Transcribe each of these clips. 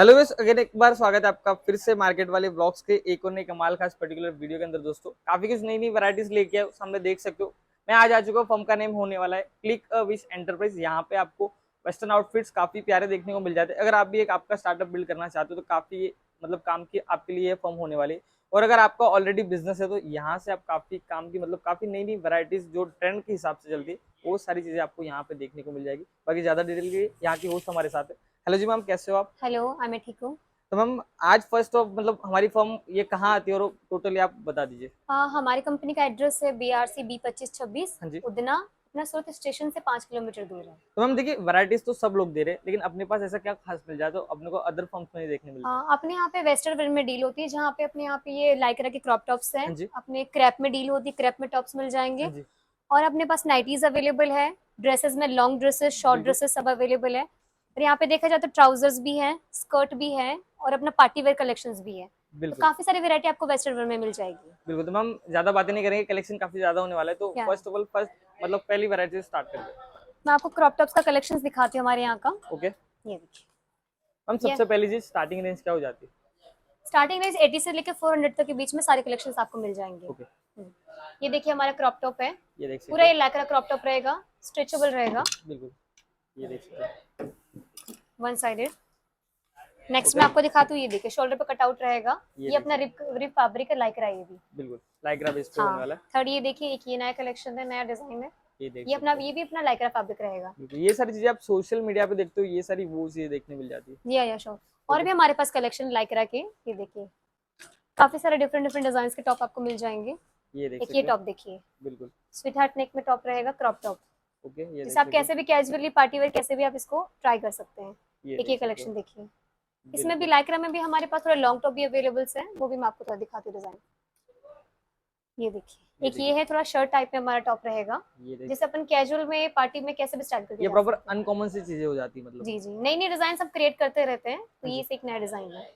Hello guys, again एक बार स्वागत है आपका फिर से मार्केट वाले ब्लॉग्स के एक और नए कमाल खास पर्टिकुलर वीडियो के अंदर। दोस्तों काफी कुछ नई नई वैरायटीज लेके आए, सामने देख सकते हो। मैं आज आ चुका हूँ, फर्म का नेम होने वाला है क्लिक विश एंटरप्राइज। यहाँ पे आपको वेस्टर्न आउटफिट्स काफी प्यारे देखने को मिल जाते हैं। अगर आप भी एक आपका स्टार्टअप बिल्ड करना चाहते हो तो काफी मतलब काम की आपके लिए फर्म होने वाली है। और अगर आपका ऑलरेडी बिजनेस है तो यहाँ से आप काफी काम की मतलब काफी नई नई वैरायटीज जो ट्रेंड के हिसाब से चलती है वो सारी चीजें आपको यहाँ पे देखने को मिल जाएगी। बाकी ज्यादा डिटेल के यहाँ की होस्ट हमारे साथ है। हेलो जी मैम, कैसे हो आप? हेलो, मैं ठीक हूँ। तो मैम आज फर्स्ट ऑफ मतलब हमारी फर्म ये कहाँ आती है और टोटली आप बता दीजिए। हमारी कंपनी का एड्रेस है BRC B2526 हाँ जी। उदना। अपना सूरत स्टेशन से 5 किलोमीटर दूर है। तो मैम देखिए, वैरायटीज तो सब लोग दे रहे हैं लेकिन अपने पास ऐसा क्या खास मिल जाए तो अपने को अदर फर्म्स में नहीं देखने मिलता? अपने यहाँ पे वेस्टर्न वेयर में डील होती है, जहाँ पे अपने यहाँ पे ये लाइक्रा के क्रॉप टॉप्स हैं। हाँ जी। अपने क्रैप में डील होती है, क्रैप में टॉप्स मिल हाँ जाएंगे। जी। और अपने पास नाइटीज अवेलेबल है। ड्रेसेस में लॉन्ग ड्रेसेस, शॉर्ट बिल्कुल। ड्रेसेस सब अवेलेबल है। और यहाँ पे देखा जाए तो ट्राउजर्स भी हैं, स्कर्ट भी है, और अपना पार्टी वेयर कलेक्शंस भी है। तो बिल्कुल। काफी सारी वैरायटी आपको वेस्टर्न वेयर में मिल जाएगी। बिल्कुल, तो मैम ज्यादा बातें नहीं करेंगे, कलेक्शन काफी ज्यादा होने वाला है। तो क्या फर्स्ट ऑफ ऑल फर्स्ट मतलब पहली वैरायटी स्टार्ट कर दो। मैं आपको क्रॉप टॉप्स का कलेक्शंस दिखाती हूँ हमारे यहाँ का। ओके ये देखिए। मैम, ये सबसे पहली चीज स्टार्टिंग रेंज क्या हो जाती है? स्टार्टिंग रेंज 80 से लेकर 400 तक के बीच में सारे कलेक्शंस आपको मिल जाएंगे। ओके। ये देखिए हमारा क्रॉप टॉप है। ये देख सकते पूरा हो। ये लाइक्रा क्रॉप टॉप रहेगा, स्ट्रेचेबल रहेगा, बिल्कुल। ये देख सकते हो। One sided. Next okay. मैं आपको दिखाती हूँ, ये देखिए शोल्डर पे कटआउट रहेगा। ये ये देख अपना सकते रिप रिप फैब्रिक है, लाइक्रा ये भी। हो। बिल्कुल लाइक्रा बेस पे होने हाँ। वाला है। थर्ड ये देखिए, एक ये नया कलेक्शन है, नया डिजाइन है। ये देख ये अपना, सकते हो। ये भी अपना लाइक्रा फैब्रिक रहेगा। बिल्कुल, ये सारी चीजें आप सोशल मीडिया पे देखते हो, ये सारी वो चीजें देखने मिल जाती है। या श्योर। और ओके। भी हमारे पास कलेक्शन लाइक्रा के, ये देखिए काफी सारे डिफरेंट डिफरेंट डिजाइन के टॉप आपको मिल जाएंगे। ये देख एक ये सकते हो। टॉप देखिए, बिल्कुल। स्वीट हार्ट नेक में टॉप रहेगा, क्रॉप टॉप। ओके। ये इसे देख आप सकते हो। कैसे भी कैजुअली पार्टी वेयर कैसे भी आप इसको ट्राई कर सकते हैं। ये एक ये देख सकते हो। कलेक्शन देखिए। इसमें भी बिल्कुल। लाइक्रा में भी हमारे पास थोड़ा लॉन्ग टॉप भी अवेलेबल है, वो भी मैं आपको थोड़ा दिखाती हूँ डिजाइन। ये देखिए, ये एक ये देखिए। है थोड़ा शर्ट टाइप में हमारा टॉप रहेगा। ये देख जैसे सकते अपन कैजुअल में पार्टी में कैसे भी स्टाइल करके हो। ये जा प्रॉपर सकते हैं। अनकॉमन सी चीजें हो जाती है मतलब। जी जी, नई नई डिजाइन सब क्रिएट करते रहते हैं, तो हाँ ये जी। एक नया डिजाइन है।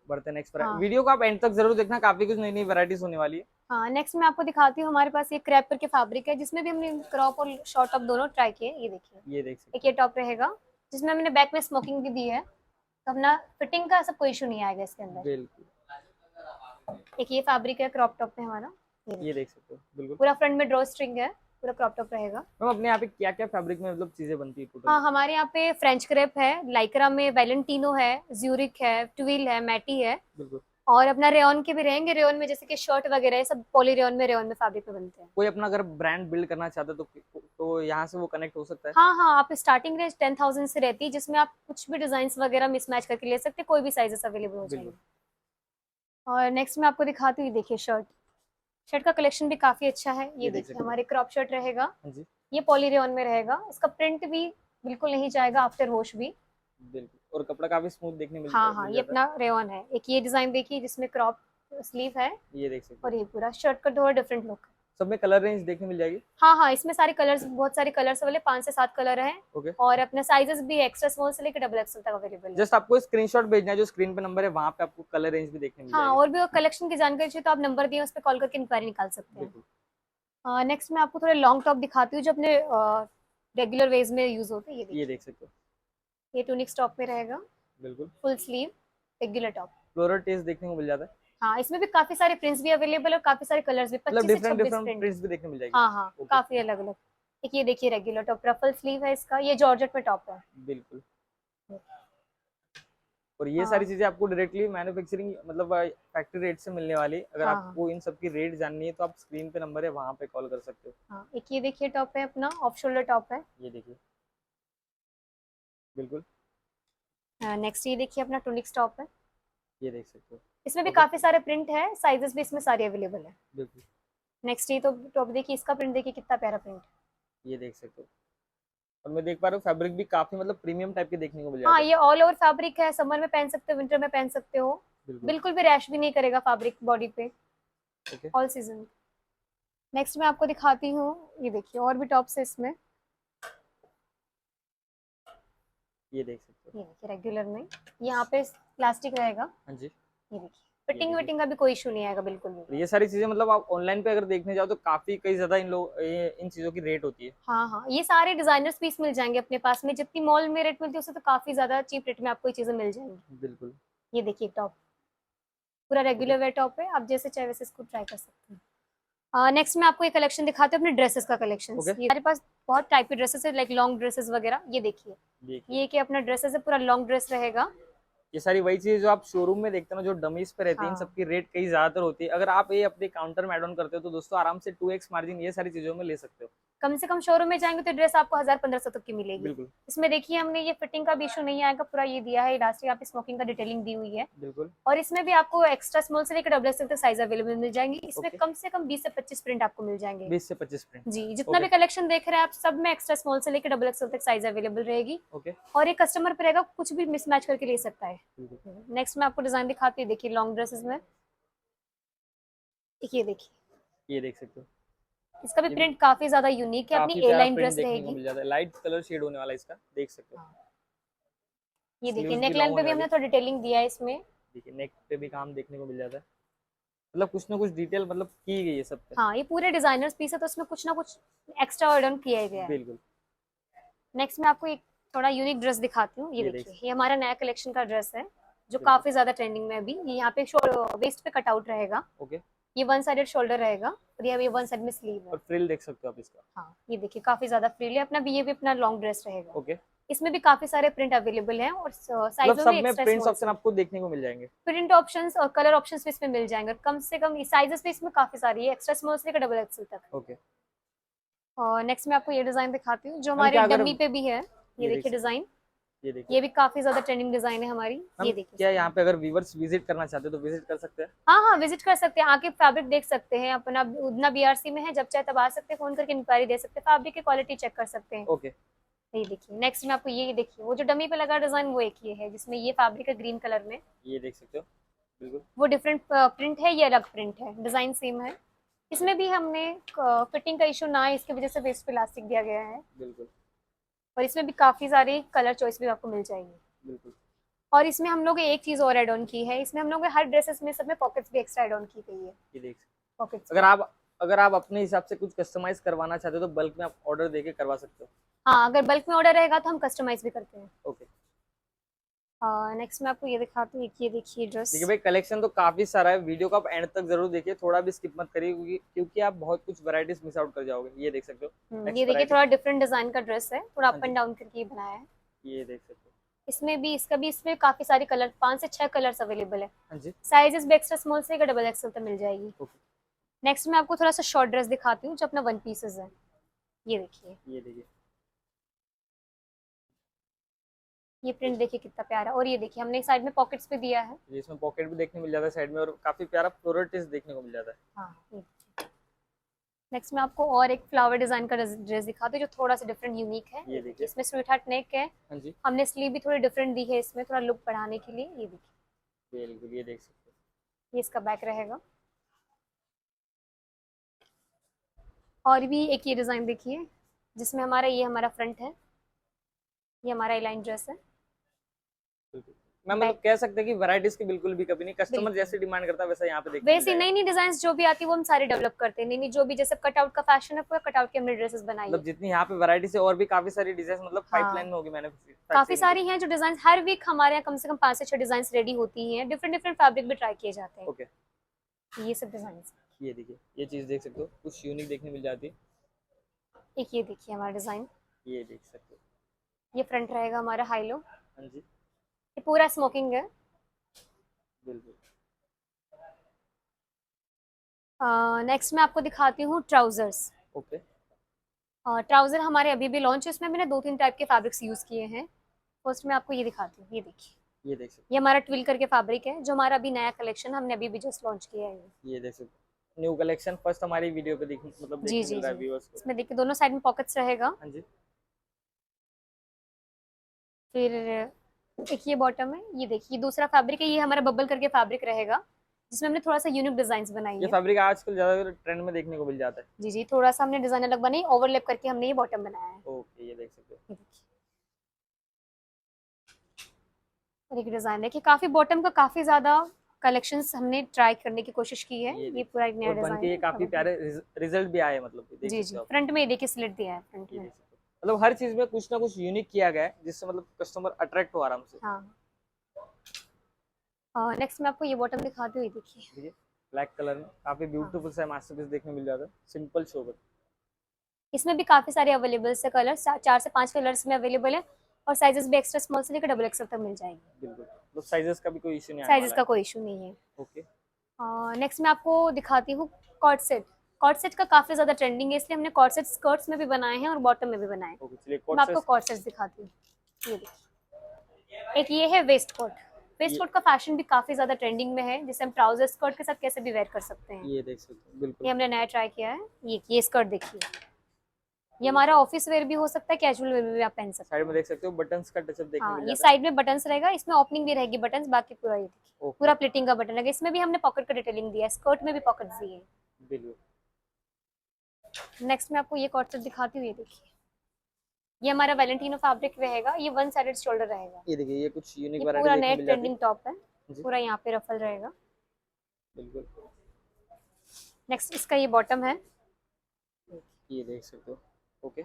बढ़ते नेक्स्ट हाँ। वीडियो को आप एंड तक जरूर देखना, काफी कुछ नई नई वैरायटीज होने वाली है। हाँ, नेक्स्ट मैं आपको दिखाती हूँ, हमारे पास ये क्रैप करके फैब्रिक है, जिसमें भी हमने क्रॉप और शॉर्ट टॉप दोनों ट्राई किए। ये देखिए, ये देख एक सकते ये हो। टॉप रहेगा, जिसमें हमने बैक में स्मोकिंग भी दी है, तो अपना फिटिंग का सब कोई इशू नहीं आएगा इसके अंदर। बिल्कुल। एक ये फैब्रिक है क्रॉप टॉप में हमारा। ये ये देखिए, देख सकते हो। बिल्कुल। पूरा फ्रंट में ड्रॉ स्ट्रिंग है, पूरा क्रॉप टॉप रहेगा। मैम अपने यहाँ पे क्या क्या फैब्रिक में मतलब चीजें बनती है टोटली? हाँ, हमारे यहाँ पे फ्रेंच क्रेप है, लाइक्रा में वैलेंटिनो है, ज्यूरिक है, ट्विल है, मैटी है। बिल्कुल। और अपना रेयन के भी रहेंगे, रेयन में जैसे कि शर्ट वगैरह है, सब पॉली रेयन में फैब्रिक में बनते हैं। कोई अपना अगर ब्रांड बिल्ड करना चाहता है तो यहाँ से वो कनेक्ट हो सकता है? हाँ हाँ, आप स्टार्टिंग रेंज 10,000 से रहती है, जिसमें आप कुछ भी डिजाइन वगैरह मिसमैच करके ले सकते हैं, कोई भी साइजेस अवेलेबल हो बिल्कुल। जाएंगे। और नेक्स्ट मैं आपको दिखाती हूँ, ये देखिए शर्ट। शर्ट का कलेक्शन भी काफी अच्छा है। ये ये देख देखिए सकते हो। हमारे क्रॉप शर्ट रहेगा। हाँ जी। ये पॉली रेयन में रहेगा, इसका प्रिंट भी बिल्कुल नहीं जाएगा आफ्टर वॉश भी। बिल्कुल, और कपड़ा काफी स्मूथ देखने हाँ हाँ, मिल ये जाता है। अपना रेयन है। एक ये डिजाइन देखिए, जिसमें क्रॉप स्लीव है। ये देख सकते हो। और ये पूरा शर्ट का थोड़ा डिफरेंट लुक। सब में कलर रेंज देखने मिल जाएगी। हाँ हाँ, इसमें सारे कलर्स, बहुत सारे कलर्स वाले 5 से 7 कलर हैं। ओके। और अपने साइजेस भी एक्स्ट्रा स्मॉल से लेकर डबल एक्सएल तक अवेलेबल है। जस्ट आपको स्क्रीनशॉट भेजना है, जो स्क्रीन पे नंबर है वहां पे आपको कलर रेंज भी देखने मिल हाँ, जाएगी। और भी कलेक्शन की जानकारी चाहिए तो आप नंबर दिए, उस पर कॉल करके इंक्वायरी निकाल सकते बिल्कुल। हैं। नेक्स्ट मैं आपको थोड़े लॉन्ग टॉप दिखाती हूँ, जो अपने रेगुलर वेज में यूज होते हैं। ये ये देखिए, देख सकते हो। ये टूनिक टॉप में रहेगा, बिल्कुल। Full sleeve, regular top. Floral test देखने को मिल जाता है। हाँ, इसमें भी काफी सारे प्रिंट्स भी अवेलेबल है और काफी सारे कलर्स भी, मतलब 25 से डिफरेंट 26 डिफरेंट प्रिंट। प्रिंट्स भी देखने मिल जाएगी। हाँ हाँ, ओके। काफी अलग अलग। एक ये देखिए रेगुलर टॉप, रफल स्लीव है इसका, ये जॉर्जेट में टॉप है। बिल्कुल। और ये सारी हाँ चीजें आपको डायरेक्टली मैन्युफैक्चरिंग मतलब फैक्ट्री रेट से मिलने वाली है। अगर हाँ हाँ आपको इन सब की रेट जाननी है तो आप स्क्रीन पे नंबर है वहां पे कॉल कर सकते हो। हाँ। एक ये देखिए टॉप है अपना, ऑफ शोल्डर टॉप है। ये देखिए। बिल्कुल। नेक्स्ट ये देखिए अपना टूनिक टॉप है। ये देख सकते हो। इसमें भी ओके। काफी सारे प्रिंट है, साइजेस भी इसमें सारे अवेलेबल है। बिल्कुल। नेक्स्ट ये तो टॉप देखिए, इसका प्रिंट देखिए कितना प्यारा प्रिंट। ये देख सकते हो। और मैं देख पा रहा हूँ फैब्रिक भी काफी मतलब प्रीमियम टाइप के देखने को मिल हाँ, जाते हैं। ये ऑल ओवर फैब्रिक है, समर में पहन सकते हो, विंटर में पहन सकते हो। बिल्कुल। बिल्कुल भी रैश भी नहीं करेगा फैब्रिक बॉडी पे, ओके। All season. नेक्स्ट मैं आपको दिखाती हूँ, ये देखिए और भी टॉप्स है इसमें। ये देख सकते हो। ये देखिए रेगुलर में, यहाँ पे प्लास्टिक रहेगा। हाँ जी। ये देखिए, फिटिंग विटिंग का भी कोई इशू नहीं आएगा बिल्कुल भी। ये सारी चीजें मतलब आप ऑनलाइन पे अगर देखने जाओ तो काफी कई ज्यादा इन चीजों की रेट होती है। हाँ हाँ, ये सारे डिजाइनर्स पीस मिल जाएंगे अपने पास में, जितनी मॉल में रेट मिलती है उससे तो काफी ज्यादा चीप रेट में आपको ये चीजें मिल जाएंगी। बिल्कुल। ये देखिए टॉप, पूरा ओके। रेगुलर वेयर टॉप है, आप जैसे चाहे वैसे इसको ट्राई कर सकते हैं। नेक्स्ट मैं आपको ये कलेक्शन दिखाती हूँ अपने ड्रेसेस का कलेक्शन। ओके। ये हमारे पास बहुत टाइप के ड्रेसेस है, लाइक लॉन्ग ड्रेसेस वगैरह। ये देखिए, देखिए ये कि अपना ड्रेसेस है, पूरा लॉन्ग ड्रेस रहेगा। ये सारी वही चीजें जो आप शोरूम में देखते हो ना, जो डमीज पे रहती है, इन हाँ, सबकी रेट कई ज्यादातर होती है। अगर आप ये अपने काउंटर में एड ऑन करते हो तो दोस्तों आराम से 2x मार्जिन ये सारी चीजों में ले सकते हो। कम से कम शोरूम में जाएंगे तो ड्रेस आपको 1000-1500 तक की मिलेगी। बिल्कुल। इसमें देखिए हमने ये फिटिंग का भी इशू नहीं आएगा, पूरा ये दिया है इलास्टिक, आप स्मोकिंग का डिटेलिंग दी हुई है। बिल्कुल। और इसमें भी आपको एक्स्ट्रा स्मॉल से लेकर डबल एक्सएल तक साइज अवेलेबल मिल जाएंगे। इसमें ओके। कम से कम 20 से 25 प्रिंट आपको मिल जाएंगे। 20 से 25 प्रिंट। जी, जितना ओके। भी कलेक्शन देख रहे हैं आप, सब में एक्स्ट्रा स्मॉल से लेकर डबल एक्सएल तक साइज अवेलेबल रहेगी। ओके। और ये कस्टमर पे रहेगा, कुछ भी मिसमैच करके ले सकता है। बिल्कुल। नेक्स्ट मैं आपको डिजाइन दिखाती हूँ, देखिए लॉन्ग ड्रेसेस में। ये देखिए, ये देख सकते हो। इसका भी ये भी प्रिंट काफी ज्यादा यूनिक है, अपनी काफी ए प्यारा लाइन प्रिंट ड्रेस देखने को रहेगी। मिल जाता है, लाइट कलर शेड होने वाला है इसका, देख सकते हो। हाँ, ये देखिए स्लीव्स भी लॉन्ग नेकलाइन पे होने भी वाली हमने है। थोड़ा डिटेलिंग दिया है इसमें। देखिए नेक पे भी काम देखने को मिल जाता है, मतलब कुछ ना कुछ डिटेल मतलब की गई है सब पे। हाँ, ये पूरे डिजाइनर्स पीस है तो उसमें कुछ ना कुछ एक्स्ट्रा एड ऑन किया गया है। बिल्कुल। नेक्स्ट मैं आपको एक थोड़ा यूनिक ड्रेस दिखाती हूँ। ये ये देख देखिए, ये हमारा नया कलेक्शन का ड्रेस है, जो बिल्कुल। काफी ज्यादा ट्रेंडिंग में है अभी। ये यहाँ पे वेस्ट पे कटआउट रहेगा, ओके। ये वन साइडेड शोल्डर रहेगा, और ये वन साइड में स्लीव है। और फ्रिल देख सकते हो आप इसका। हाँ, ये देखिए काफी ज्यादा फ्रीली अपना भी, ये भी अपना लॉन्ग ड्रेस रहेगा। ओके। इसमें भी काफी सारे प्रिंट अवेलेबल हैं, और मतलब साइज में सब भी में एक्स्ट्रा प्रिंट्स स्मॉल ऑप्शन से आपको देखने को मिल जाएंगे। प्रिंट ऑप्शंस और कलर ऑप्शंस भी इसमें मिल जाएंगे। और कम से कम साइजेस भी इसमें काफी सारी है, एक्स्ट्रा स्मॉल से लेकर डबल एक्सएल तक। ओके। और नेक्स्ट मैं आपको ये डिजाइन दिखाती हूँ जो मैम हमारे क्या अगर डमी पे भी है। ये ये देख देखिए सकते डिजाइन, हो, ये देखिए ये भी काफी ज्यादा ट्रेंडिंग डिजाइन है हमारी। मैम, ये देखिए क्या इसका। यहाँ पे अगर व्यूवर्स विजिट करना चाहते हो तो विजिट कर सकते हैं? हाँ हाँ, विजिट कर सकते हैं, आके फैब्रिक देख सकते हैं अपना। उधना बीआरसी में है, जब चाहे तब आ सकते हैं, फोन करके इंक्वायरी दे सकते हैं, फैब्रिक की क्वालिटी चेक कर सकते हैं। ओके। ये देखिए नेक्स्ट में आपको ये देखिए, वो जो डमी पे लगा डिजाइन वो एक ये है, जिसमें ये फैब्रिक है ग्रीन कलर में। ये देख सकते हो। बिल्कुल। वो डिफरेंट प्रिंट है, ये अलग प्रिंट है, डिजाइन सेम है। इसमें भी हमने फिटिंग का इशू ना है, इसकी वजह से वेस्ट पे इलास्टिक दिया गया है। बिल्कुल। और इसमें भी काफी सारी कलर चॉइस भी आपको मिल जाएगी। बिल्कुल। और इसमें हम लोग एक चीज और ऐड ऑन की है, इसमें हम लोग हर ड्रेसेस में सब में पॉकेट्स भी एक्स्ट्रा ऐड ऑन की गई है। ये देख सकते पॉकेट्स हो। अगर आप अपने हिसाब से कुछ कस्टमाइज करवाना चाहते हो तो बल्क में आप ऑर्डर देके करवा सकते हो। हाँ, अगर बल्क में ऑर्डर रहेगा तो हम कस्टमाइज भी करते हैं। ओके। नेक्स्ट मैं आपको ये दिखाती हूँ, ये देखिए ड्रेस। देखिए भाई कलेक्शन तो काफी सारा है, वीडियो को आप एंड तक जरूर देखिए, थोड़ा भी स्किप मत करिए क्योंकि आप बहुत कुछ वैरायटीज मिस आउट कर जाओगे। ये देख सकते हो। ये नेक्स्ट देखिए वैरायटी। थोड़ा डिफरेंट डिजाइन का ड्रेस है, थोड़ा हाँ अप जी। एंड डाउन करके ये बनाया है। ये देख सकते हो। इसमें भी इसमें काफी सारे कलर, 5 से 6 कलर्स अवेलेबल है। हाँ जी। साइजेस भी एक्स्ट्रा स्मॉल से डबल एक्सएल तक मिल जाएगी। ओके। नेक्स्ट मैं आपको थोड़ा सा शॉर्ट ड्रेस दिखाती हूँ जो अपना वन पीसेस है। ये देखिए, ये देखिए। ये प्रिंट देखिए कितना प्यारा। और ये देखिए हमने साइड में पॉकेट्स पे दिया है। ये इसमें पॉकेट भी देखने मिल जाता है साइड में, और काफी प्यारा फ्लोरल टेस्ट देखने को मिल जाता है। हाँ, नेक्स्ट मैं आपको और एक फ्लावर डिजाइन का ड्रेस दिखाती हूँ जो थोड़ा सा डिफरेंट यूनिक है। ये देखिए। इसमें स्वीट हार्ट नेक है, हाँ जी। हमने स्लीव भी थोड़ी डिफरेंट दी है इसमें, थोड़ा लुक बढ़ाने के लिए। ये देखिए, बिल्कुल। ये देख सकते हो। ये इसका बैक रहेगा। और भी एक ये डिजाइन देखिए, जिसमें हमारा फ्रंट है, ये हमारा लाइन ड्रेस है। बिल्कुल। मैं मतलब कह सकते हैं कि वैरायटीज की बिल्कुल भी कभी नहीं, कस्टमर बिल्कुल। जैसे डिमांड करता है वैसा यहाँ पे देखने मिल वैसे जाएगा। नई नई डिजाइन जो भी आती है वो हम सारे डेवलप करते हैं। नई नई जो भी, जैसे कटआउट का फैशन है, पूरा कटआउट के हमने ड्रेसेस बनाई मतलब है। जितनी यहाँ पे वैरायटी से और भी काफी सारी डिजाइन मतलब हाँ, पाइपलाइन में होगी काफी मैन्युफैक्चरिंग की। सारी हैं जो डिजाइन हर वीक हमारे यहाँ कम से कम 5 से 6 डिजाइन रेडी होती हैं। डिफरेंट डिफरेंट फैब्रिक भी ट्राई किए जाते हैं। ओके। ये सब डिजाइन। ये देखिए, ये चीज देख सकते हो, कुछ यूनिक देखने मिल जाती है। एक ये देखिए हमारा डिजाइन, ये देख सकते हो। ये फ्रंट रहेगा हमारा हाई लो, हाँ जी। ये पूरा स्मोकिंग है। बिल्कुल। नेक्स्ट मैं आपको दिखाती हूँ ट्राउजर्स। ओके। ट्राउजर हमारे अभी भी लॉन्च है, इसमें मैंने 2-3 टाइप के फैब्रिक्स यूज किए हैं। फर्स्ट मैं आपको ये दिखाती हूँ, ये देखिए, ये देख सकते ये हमारा ट्विल करके फैब्रिक है, जो हमारा अभी नया कलेक्शन हमने अभी भी जस्ट लॉन्च किया है। हो। ये देख सकते हो, न्यू कलेक्शन फर्स्ट हमारी वीडियो पे मतलब जी देखने जी मिल रहा जी, है व्यूअर्स को। इसमें देखिए दोनों साइड में पॉकेट्स रहेगा। हाँ जी। फिर एक ये बॉटम है, ये देखिए दूसरा फैब्रिक है, ये हमारा बबल करके फैब्रिक रहेगा, जिसमें हमने थोड़ा सा यूनिक डिजाइन बनाई ये है। फैब्रिक आजकल ज्यादा ट्रेंड में देखने को मिल जाता है। जी जी, थोड़ा सा हमने डिजाइन अलग बनाई, ओवरलैप करके हमने ये बॉटम बनाया है। ओके। ये देख सकते हो। ये देखिए, और एक डिजाइन देखिए, काफी बॉटम का काफी ज्यादा कलेक्शंस हमने ट्राई करने की कोशिश की है। ये ये पूरा एक नया और बन के ये काफी डिजाइन प्यारे रिजल्ट भी आए, मतलब कि देख जी सकते जी, हो आप। फ्रंट में ये देखिए स्लिट दिया है फ्रंट ये में। देख सकते हो, मतलब हर चीज में कुछ ना कुछ यूनिक किया गया है जिससे मतलब कस्टमर अट्रैक्ट हो आराम से। हाँ, नेक्स्ट मैं आपको ये बॉटम दिखाती हूँ, ये देखिए। देखिए ब्लैक कलर में काफी हाँ, ब्यूटीफुल सा मास्टरपीस देखने मिल जाता है, सिंपल सोबर। इसमें भी काफी सारे अवेलेबल है कलर, 4 से 5 कलर्स में अवेलेबल है, और साइजेस भी एक्स्ट्रा स्मॉल से लेकर डबल एक्सल तक मिल जाएंगे। बिल्कुल, तो साइजेस का भी कोई इश्यू नहीं आने साइजेस वाला का है। कोई इशू नहीं है। ओके। नेक्स्ट मैं आपको दिखाती हूँ कॉर्ड सेट। कॉर्ड सेट का काफी ज्यादा ट्रेंडिंग है, इसलिए हमने कॉर्ड सेट स्कर्ट्स में भी बनाए हैं और बॉटम में भी बनाए हैं। ओके चलिए तो कोट मैं से। आपको कॉर्ड सेट दिखाती हूँ, ये देखिए। एक ये है वेस्ट कोट। वेस्ट ये कोट का फैशन भी काफी ज्यादा ट्रेंडिंग में है, जिसे हम ट्राउजर स्कर्ट के साथ कैसे भी वेयर कर सकते हैं। ये देख सकते हो बिल्कुल। ये हमने नया ट्राई किया है। ये स्कर्ट देखिए, ये हमारा ऑफिस वेयर भी हो सकता है, कैजुअल वेयर में भी आप पहन सकते साइड में हैं। देख सकते हो बटन्स का टचअप देखने हाँ, मिल ये जाता है। साइड में बटन्स रहेगा, इसमें ओपनिंग भी रहेगी बटन्स, बाकी पूरा ये देखिए ओके। पूरा प्लेटिंग का बटन रहेगा। इसमें भी हमने पॉकेट का डिटेलिंग दिया है, स्कर्ट में भी पॉकेट्स दिए हैं। बिल्कुल। नेक्स्ट मैं आपको ये कॉर्ड सेट दिखाती हूँ, ये देखिए। ये हमारा वैलेंटिनो फैब्रिक रहेगा, ये वन साइडेड शोल्डर रहेगा। ये देखिए ये कुछ यूनिक ये वैरायटी पूरा देखने नया मिल जाती ट्रेंडिंग टॉप है, है जी। पूरा यहाँ पे रफल रहेगा। बिल्कुल। नेक्स्ट इसका ये बॉटम है। ये देख सकते हो। Okay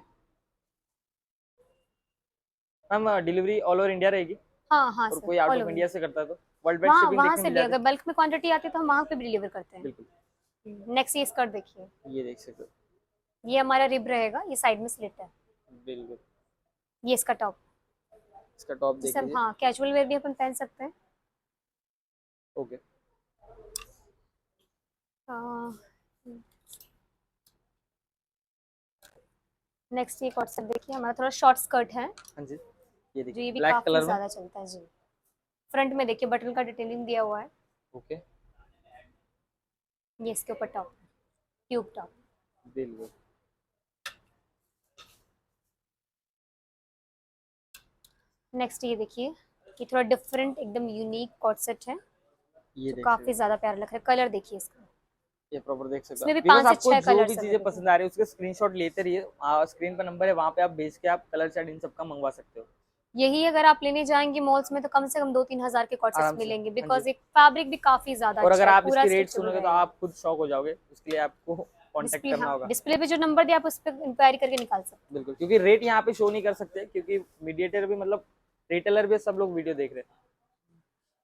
ma'am, delivery all over India रहेगी? हाँ हाँ और सर, कोई out all of over. India से करता है तो वर्ल्ड वाइड वहाँ शिपिंग वहाँ देखने से मिल भी जाती अगर बल्क में क्वांटिटी आती है तो हम वहाँ पे भी डिलीवर करते है? हैं। बिल्कुल। नेक्स्ट ये स्कर्ट देखिए, ये देख सकते हो। ये हमारा रिब रहेगा, ये साइड में स्लिट है। बिल्कुल। ये इसका टॉप, इसका टॉप देख जिसे हम लीजिए। हाँ कैजुअल वेयर भी अपन पहन सकते हैं। ओके। नेक्स्ट ये कॉट सेट देखिए, हमारा थोड़ा शॉर्ट स्कर्ट है, हाँ जी। ये जो देखिए ये भी ब्लैक काफी कलर में। ज्यादा चलता है जी। फ्रंट में देखिए बटन का डिटेलिंग दिया हुआ है। ओके। ये इसके ऊपर टॉप, ट्यूब टॉप। बिल्कुल। नेक्स्ट ये देखिए, ये थोड़ा डिफरेंट एकदम यूनिक कॉट सेट है, ये जो देख सकते काफी हो। ज्यादा प्यारा लग रहा है। कलर देखिए इसका, ये प्रॉपर देख सकते हो इसमें भी व्यूअर्स, 5 से आपको 6 जो भी कलर्स चीजें अवेलेबल पसंद हैं। आ रही है उसके स्क्रीनशॉट लेते रहिए, स्क्रीन पर नंबर है, वहां पे आप भेज के आप कलर चार्ट इन सबका मंगवा सकते हो यही अगर आप लेने जाएंगे मॉल्स में तो कम से कम 2-3 हज़ार के कॉट सेट्स आराम से। मिलेंगे, हाँ जी। बिकॉज एक फैब्रिक भी काफी ज्यादा और अच्छा अगर है, आप पूरा इसकी रेट स्ट्रेचेबल सुनोगे तो रहेगा। आप खुद शॉक हो जाओगे, उसके लिए आपको कांटेक्ट डिस्प्ले, करना हाँ होगा। डिस्प्ले पे जो नंबर दिया आप उस पर इंक्वायरी करके निकाल सकते हैं। बिल्कुल, क्योंकि रेट यहाँ पे शो नहीं कर सकते, क्योंकि मीडिएटर भी मतलब रिटेलर भी सब लोग वीडियो देख रहे हैं।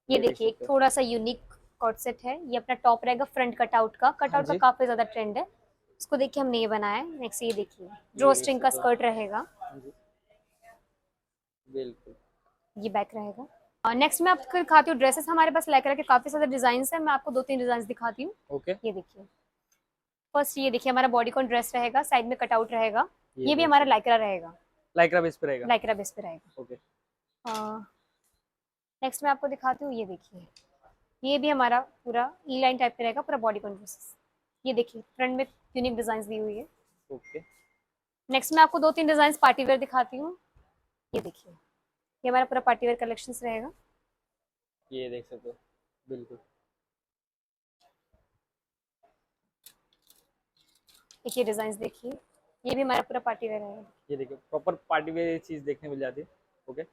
ये ये देख देखिए एक सकते हो। थोड़ा सा यूनिक कॉट सेट है, ये अपना टॉप रहेगा फ्रंट कटआउट का। हाँ कटआउट का जी। काफी ज्यादा ट्रेंड है, इसको देखिए हमने ये बनाया है। नेक्स्ट ये देखिए ड्रॉ ये देख स्ट्रिंग का सकते हो। स्कर्ट रहेगा, हाँ जी। बिल्कुल। ये बैक रहेगा। नेक्स्ट मैं आपको दिखाती हूँ ड्रेसेस। हमारे पास लेकर के काफी सारे डिजाइन है, मैं आपको 2-3 डिजाइन दिखाती हूँ। ओके। ये देखिए, फर्स्ट ये देखिए हमारा बॉडीकॉन ड्रेस रहेगा, साइड में कटआउट रहेगा। ये ये भी देख हमारा सकते लाइक्रा रहेगा, हो, लाइक्रा बेस पे रहेगा। लाइक्रा बेस पे रहेगा। ओके। नेक्स्ट मैं आपको दिखाती हूँ, ये देखिए ये भी हमारा पूरा ई लाइन टाइप पे रहेगा, पूरा बॉडीकॉन ड्रेस। ये देखिए फ्रंट में यूनिक डिजाइन दी हुई है। ओके। नेक्स्ट मैं आपको 2-3 डिजाइन पार्टी वेयर दिखाती हूँ। ये देखिए, ये हमारा पूरा पार्टी वेयर कलेक्शन रहेगा। ये देख सकते हो। बिल्कुल। एक ये डिजाइन देखिए, ये भी हमारा पूरा पार्टी वेयर रहेगा। ये देखिए प्रॉपर पार्टी वेयर चीज देखने मिल जाती है। ओके।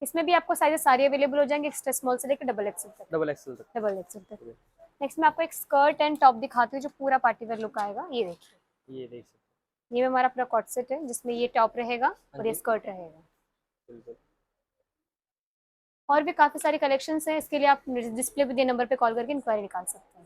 इसमें भी आपको साइजेस सारी अवेलेबल हो जाएंगे, एक्स्ट्रा स्मॉल से लेकर डबल एक्सएल तक। डबल एक्सल तक। डबल एक्सएल तक। ओके। नेक्स्ट मैं आपको एक स्कर्ट एंड टॉप दिखाती हूँ, जो पूरा पार्टी वेयर लुक आएगा। ये देखिए, ये देख सकते ये हमारा पूरा कॉट सेट है, जिसमें ये टॉप रहेगा हो। हाँ और ये जी। स्कर्ट रहेगा। बिल्कुल। और भी काफी सारे कलेक्शंस हैं, इसके लिए आप डिस्प्ले पे दिए नंबर पे कॉल करके इंक्वायरी निकाल सकते हैं।